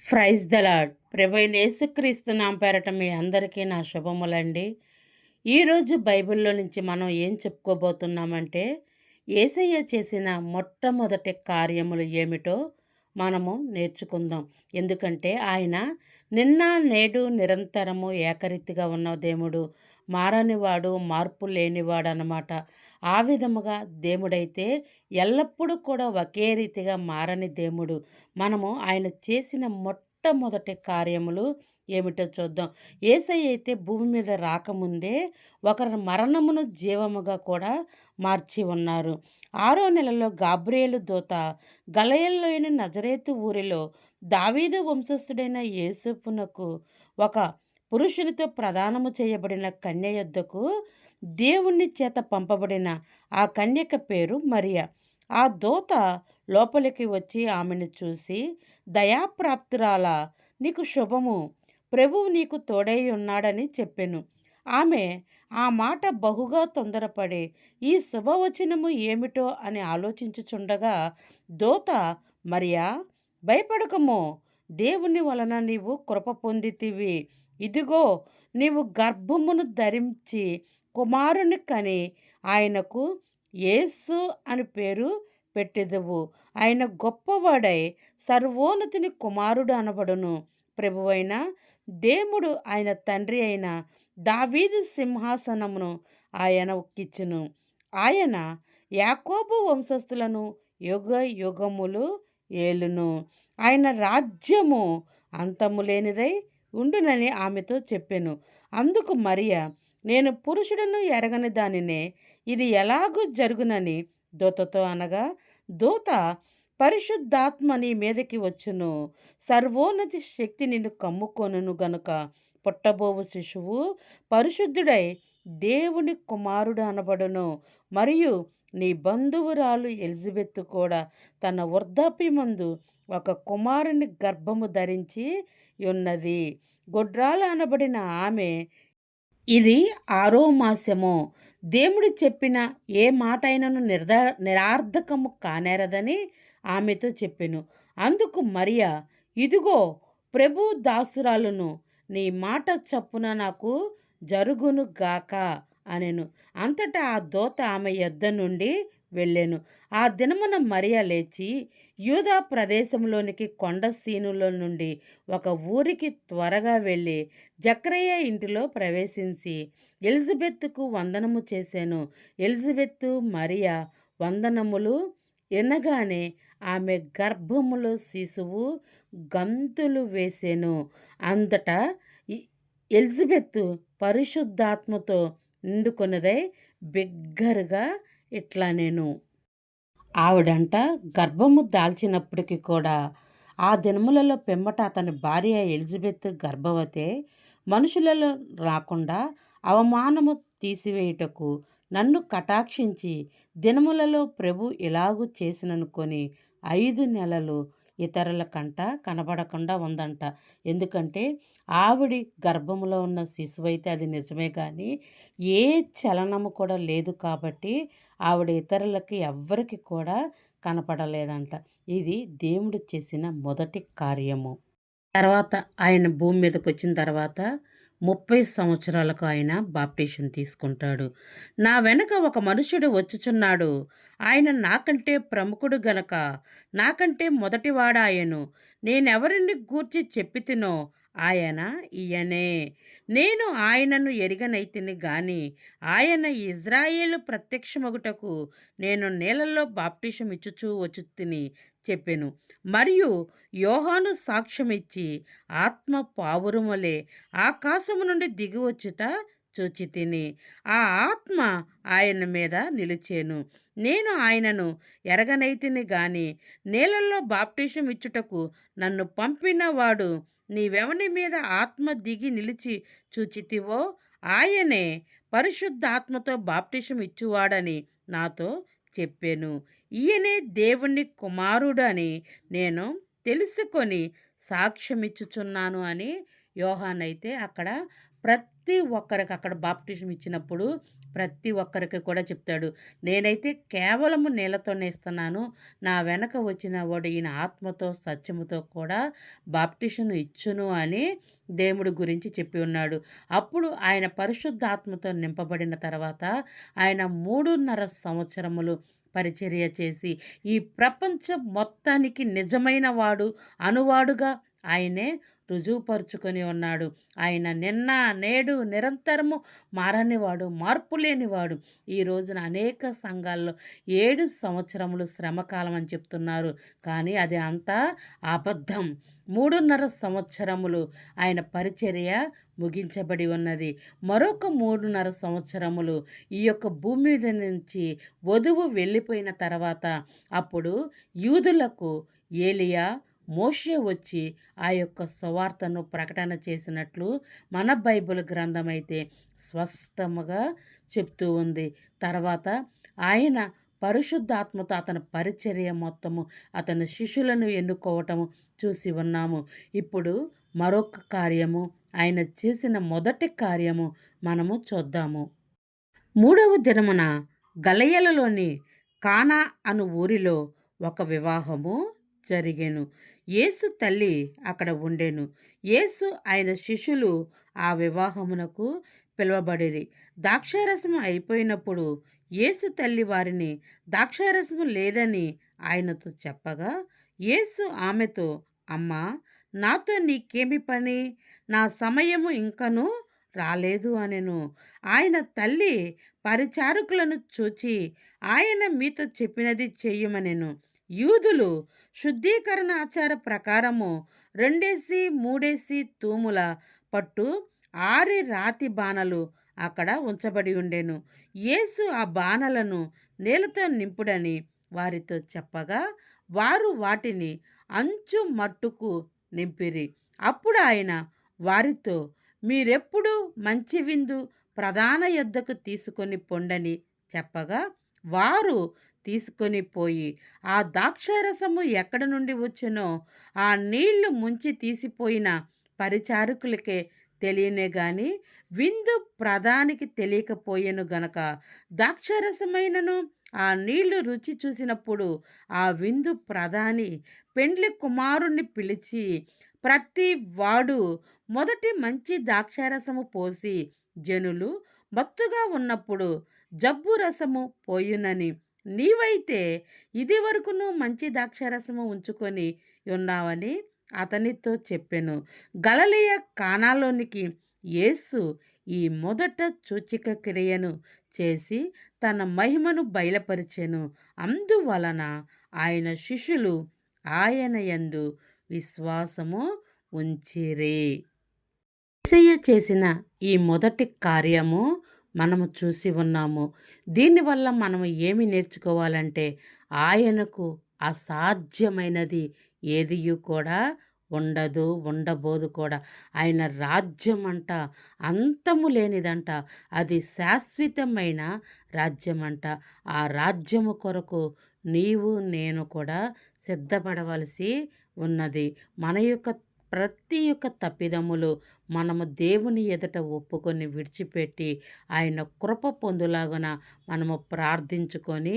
Praise the lord. ప్రభువైన యేసుక్రీస్తు నామం పేరట మీ అందరికీ నా శుభములండి. ఈరోజు బైబిల్‌లో నుంచి మనం ఏం చెప్పుకోబోతున్నామంటే, యేసయ్య చేసిన మొట్టమొదటి కార్యములు ఏమిటో మనము నేర్చుకుందాం. ఎందుకంటే ఆయన నిన్న, నేడు, నిరంతరము ఏకరీతిగా ఉన్న దేవుడు. మారనివాడు, మార్పు లేనివాడనమాట. ఆ విధముగా దేవుడైతే ఎల్లప్పుడూ కూడా ఒకే రీతిగా మారని దేవుడు. మనము ఆయన చేసిన మొట్టమొదటి కార్యములు ఏమిటో చూద్దాం. యేసయ్య అయితే భూమి మీద రాకముందే ఒకరి మరణమును జీవముగా కూడా మార్చి ఉన్నారు. 6వ నెలలో గాబ్రియేలు దూత గలయల్లోని నజరేతు ఊరిలో దావీదు వంశస్థుడైన యేసుపునకు ఒక పురుషునితో ప్రదానము చేయబడిన కన్య యొద్దకు దేవుని చేత పంపబడిన ఆ కన్యక పేరు మరియ. ఆ దూత లోపలికి వచ్చి ఆమెను చూసి, దయాప్రాప్తురాలా, నీకు శుభము, ప్రభువు నీకు తోడై ఉన్నాడని చెప్పెను. ఆమె ఆ మాట బహుగా తొందరపడి ఈ శుభవచనము ఏమిటో అని ఆలోచించుచుండగా దూత, మరియా, భయపడకము, దేవుని వలన నీవు కృప పొందితివి. ఇదిగో, నీవు గర్భమును ధరించి కుమారుని కని ఆయనకు యేసు అని పేరు పెట్టెదవు. ఆయన గొప్పవాడై సర్వోన్నతిని కుమారుడు అనబడును. ప్రభువైన దేవుడు ఆయన తండ్రి అయిన దావీదు సింహాసనమును ఆయన ఒక్కిచ్చును. ఆయన యాకోబు వంశస్థులను యుగ యుగములు ఏలును. ఆయన రాజ్యము అంతము లేనిదై ఉండునని ఆమెతో చెప్పెను. అందుకు మరియ, నేను పురుషుడను ఎరగని దానినే, ఇది ఎలాగూ జరుగునని దూతతో అనగా, దూత, పరిశుద్ధాత్మ నీ మీదకి వచ్చును, సర్వోన్నతి శక్తి నిన్ను కమ్ముకొనును గనుక పుట్టబోవు శిశువు పరిశుద్ధుడై దేవుని కుమారుడు అనబడును. మరియు నీ బంధువురాలు ఎలిజబెత్ కూడా తన వృద్ధాప్యమందు ఒక కుమారుని గర్భము ధరించి ఉన్నది. గొడ్రాలు అనబడిన ఆమె ఇది 6వ మాసము. దేవుడు చెప్పిన ఏ మాటైనను నిరార్థకము కానేరదని ఆమెతో చెప్పెను. అందుకు మరియ, ఇదిగో, ప్రభు దాసురాలును, నీ మాట చప్పున నాకు జరుగును గాక అనెను. అంతటా ఆ దూత ఆమె యొద్ద నుండి వెళ్ళెను. ఆ దినమున మరియ లేచి యూదా ప్రదేశంలోనికి కొండ సీనులో నుండి ఒక ఊరికి త్వరగా వెళ్ళి జకర్య ఇంటిలో ప్రవేశించి ఎలిజబెత్తుకు వందనము చేశాను. ఎలిజబెత్తు మరియ వందనములు ఎనగానే ఆమె గర్భములో శిశువు గంతులు వేసెను. అంతటా ఎలిజబెత్తు పరిశుద్ధాత్మతో నిండుకొన్నదై బిగ్గరగా ఇట్లా నేను ఆవిడంట గర్భము దాల్చినప్పటికీ కూడా ఆ దినములలో పిమ్మట అతని భార్య ఎలిజబెత్ గర్భవతే, మనుషులలో రాకుండా అవమానము తీసివేయుటకు నన్ను కటాక్షించి దినములలో ప్రభు ఇలాగు చేసిననుకొని 5 నెలలు ఇతరుల కంట కనబడకుండా ఉందంట. ఎందుకంటే ఆవిడి గర్భంలో ఉన్న శిశువైతే అది నిజమే, కానీ ఏ చలనము కూడా లేదు కాబట్టి ఆవిడ ఇతరులకి ఎవ్వరికి కూడా కనపడలేదంట. ఇది దేవుడు చేసిన మొదటి కార్యము. తర్వాత ఆయన భూమి మీదకి వచ్చిన తర్వాత 30 సంవత్సరాలకు ఆయన బాప్టిషన్ తీసుకుంటాడు. నా వెనక ఒక మనుష్యుడు వచ్చుచున్నాడు, ఆయన నాకంటే ప్రముఖుడు గనక నాకంటే మొదటివాడాయను. నేనెవరిని గూర్చి చెప్పితినో ఆయన ఈయనే. నేను ఆయనను ఎరిగనైతిని గాని ఆయన ఇజ్రాయేలు ప్రత్యక్షమగుటకు నేను నీళ్ళల్లో బాప్టిసం ఇచ్చుచూ వచ్చుతిని చెప్పెను. మరియు యోహాను సాక్ష్యమిచ్చి ఆత్మ పావురములే ఆకాశము నుండి దిగివచ్చుట చూచి తిని ఆ ఆత్మ ఆయన మీద నిలిచేను. నేను ఆయనను ఎరగనైతిని గాని నీళ్ళల్లో బాప్టిసం ఇచ్చుటకు నన్ను పంపిన వాడు నీవెవని మీద ఆత్మ దిగి నిలిచి చూచితివో ఆయనే పరిశుద్ధాత్మతో బాప్టిసం ఇచ్చువాడని నాతో చెప్పాను. ఈయనే దేవుని కుమారుడని నేను తెలుసుకొని సాక్ష్యమిచ్చుచున్నాను అని యోహానైతే అక్కడ ప్రతి ఒక్కరికి అక్కడ బాప్టిజం ఇచ్చినప్పుడు ప్రతి ఒక్కరికి కూడా చెప్తాడు. నేనైతే కేవలము నీళ్ళతోనే ఇస్తున్నాను. నా వెనక వచ్చిన వాడు ఈయన ఆత్మతో, సత్యముతో కూడా బాప్టిజం ఇచ్చును అని దేవుడి గురించి చెప్పి ఉన్నాడు. అప్పుడు ఆయన పరిశుద్ధాత్మతో నింపబడిన తర్వాత ఆయన 3.5 సంవత్సరములు పరిచర్య చేసి ఈ ప్రపంచం మొత్తానికి నిజమైన వాడు, అనువాడుగా ఆయనే రుజువుపరుచుకొని ఉన్నాడు. ఆయన నిన్న, నేడు, నిరంతరము మారనివాడు, మార్పు లేనివాడు. ఈ రోజున అనేక సంఘాల్లో 7 సంవత్సరములు శ్రమకాలం అని చెప్తున్నారు. కానీ అది అంతా అబద్ధం. 3.5 సంవత్సరములు ఆయన పరిచర్య ముగించబడి ఉన్నది. మరొక 3.5 సంవత్సరములు ఈ యొక్క భూమి మీద నుంచి వధువు వెళ్ళిపోయిన తర్వాత అప్పుడు యూదులకు ఏలియా, మోషే వచ్చి ఆ యొక్క సువార్తను ప్రకటన చేసినట్లు మన బైబిల్ గ్రంథం అయితే స్పష్టముగా చెప్తూ ఉంది. తర్వాత ఆయన పరిశుద్ధాత్మతో అతని పరిచర్య మొత్తము అతని శిష్యులను ఎన్నుకోవటము చూసి ఉన్నాము. ఇప్పుడు మరొక కార్యము, ఆయన చేసిన మొదటి కార్యము మనము చూద్దాము. 3వ దినమున గలయలలోని కానా అను ఊరిలో ఒక వివాహము జరిగెను. యేసు తల్లి అక్కడ ఉండెను. యేసు ఆయన శిష్యులు ఆ వివాహమునకు పిలువబడిరి. ద్రాక్షారసము అయిపోయినప్పుడు యేసు తల్లి వారిని ద్రాక్షారసము లేదని ఆయనతో చెప్పగా, యేసు ఆమెతో, అమ్మా, నాతో నీకేమి పని? నా సమయము ఇంకనూ రాలేదు అనెను. ఆయన తల్లి పరిచారకులను చూచి, ఆయన మీతో చెప్పినది చెయ్యమనెను. యూదులు శుద్ధీకరణ ఆచార ప్రకారము 2-3 తూముల పట్టు 6 రాతి బాణలు అక్కడ ఉంచబడి ఉండెను. యేసు ఆ బాణలను నీళ్ళతో నింపుడని వారితో చెప్పగా, వారు వాటిని అంచు మట్టుకు నింపిరి. అప్పుడు ఆయన వారితో, మీరెప్పుడు మంచి విందు ప్రధాన యొద్దకు తీసుకొని పొండని చెప్పగా, వారు తీసుకొని పోయి ఆ ద్రాక్షారసము ఎక్కడ నుండి వచ్చెనో ఆ నీళ్లు ముంచి తీసిపోయిన పరిచారకులకే తెలియనే గాని విందు ప్రధానికి తెలియకపోయెను గనక, ద్రాక్షారసమైనను ఆ నీళ్లు రుచి చూసినప్పుడు ఆ విందు ప్రధాని పెండ్లి కుమారుణ్ణి పిలిచి, ప్రతి వాడు మొదటి మంచి ద్రాక్షారసము పోసి జనులు మత్తుగా ఉన్నప్పుడు జబ్బు రసము పోయునని, నీవైతే ఇది వరకును మంచి ద్రాక్షారసము ఉంచుకొని ఉన్నావని అతనితో చెప్పెను. గలిలయ కానాలోనికి యేసు ఈ మొదట సూచక క్రియను చేసి తన మహిమను బయలుపరిచెను. అందువలన ఆయన శిష్యులు ఆయన యందు విశ్వాసము ఉంచిరి. యేసయ్య చేసిన ఈ మొదటి కార్యము మనము చూసి ఉన్నాము. దీనివల్ల మనము ఏమి నేర్చుకోవాలంటే, ఆయనకు అసాధ్యమైనది ఏదియు కూడా ఉండదు, ఉండబోదు కూడా. ఆయన రాజ్యం అంట అంతము లేనిదంట. అది శాశ్వతమైన రాజ్యం అంట. ఆ రాజ్యము కొరకు నీవు నేను కూడా సిద్ధపడవలసి ఉన్నది. మన యొక్క ప్రతి ఒక్క తప్పిదములు మనము దేవుని ఎదుట ఒప్పుకొని విడిచిపెట్టి ఆయన కృప పొందులాగున మనము ప్రార్థించుకొని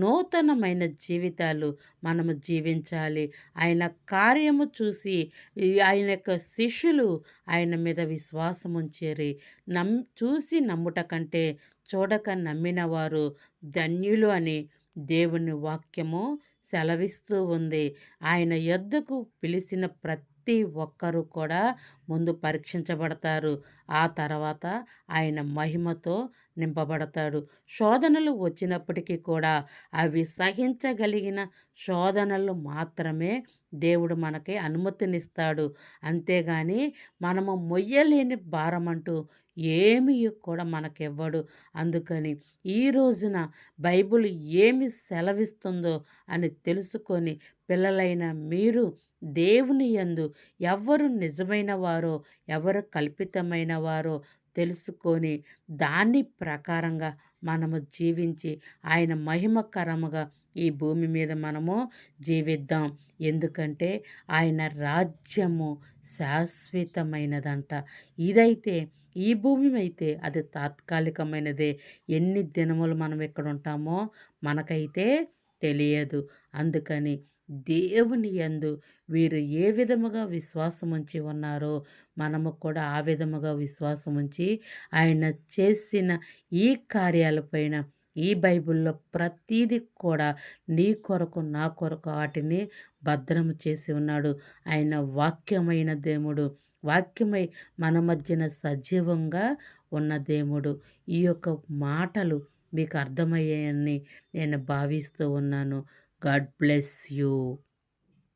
నూతనమైన జీవితాలు మనము జీవించాలి. ఆయన కార్యము చూసి ఆయన యొక్క శిష్యులు ఆయన మీద విశ్వాసం ఉంచేరి. చూసి నమ్ముట కంటే చూడక నమ్మిన వారు ధన్యులు అని దేవుని వాక్యము సెలవిస్తూ ఉంది. ఆయన యొద్దకు పిలిచిన ప్రతి ఒక్కరూ కూడా ముందు పరీక్షించబడతారు. ఆ తర్వాత ఆయన మహిమతో నింపబడతాడు. శోధనలు వచ్చినప్పటికీ కూడా అవి సహించగలిగిన శోధనలు మాత్రమే దేవుడు మనకి అనుమతినిస్తాడు. అంతేగాని మనము మొయ్యలేని భారం అంటూ ఏమీ కూడా మనకివ్వడు. అందుకని ఈ రోజున బైబిల్ ఏమి సెలవిస్తుందో అని తెలుసుకొని పిల్లలైన మీరు దేవుని యందు ఎవరు నిజమైన వారో ఎవరు కల్పితమైన వారో తెలుసుకొని దాని ప్రకారంగా మనము జీవించి ఆయన మహిమకరముగా ఈ భూమి మీద మనము జీవిద్దాం. ఎందుకంటే ఆయన రాజ్యము శాశ్వతమైనదంట. ఇదైతే ఈ భూమి అయితే అది తాత్కాలికమైనదే. ఎన్ని దినములు మనం ఇక్కడ ఉంటామో మనకైతే తెలియదు. అందుకని దేవుని యందు వీరు ఏ విధముగా విశ్వాసముంచి ఉన్నారో మనము కూడా ఆ విధముగా విశ్వాసముంచి ఆయన చేసిన ఈ కార్యాలపైన ఈ బైబిల్‌లో ప్రతీది కూడా నీ కొరకు, నా కొరకు వాటిని భద్రము చేసి ఉన్నాడు. ఆయన వాక్యమైన దేవుడు. వాక్యమై మన మధ్యన సజీవంగా ఉన్న దేవుడు. ఈ యొక్క మాటలు మీకు అర్థమయ్యాయని నేను భావిస్తూ ఉన్నాను. God bless you.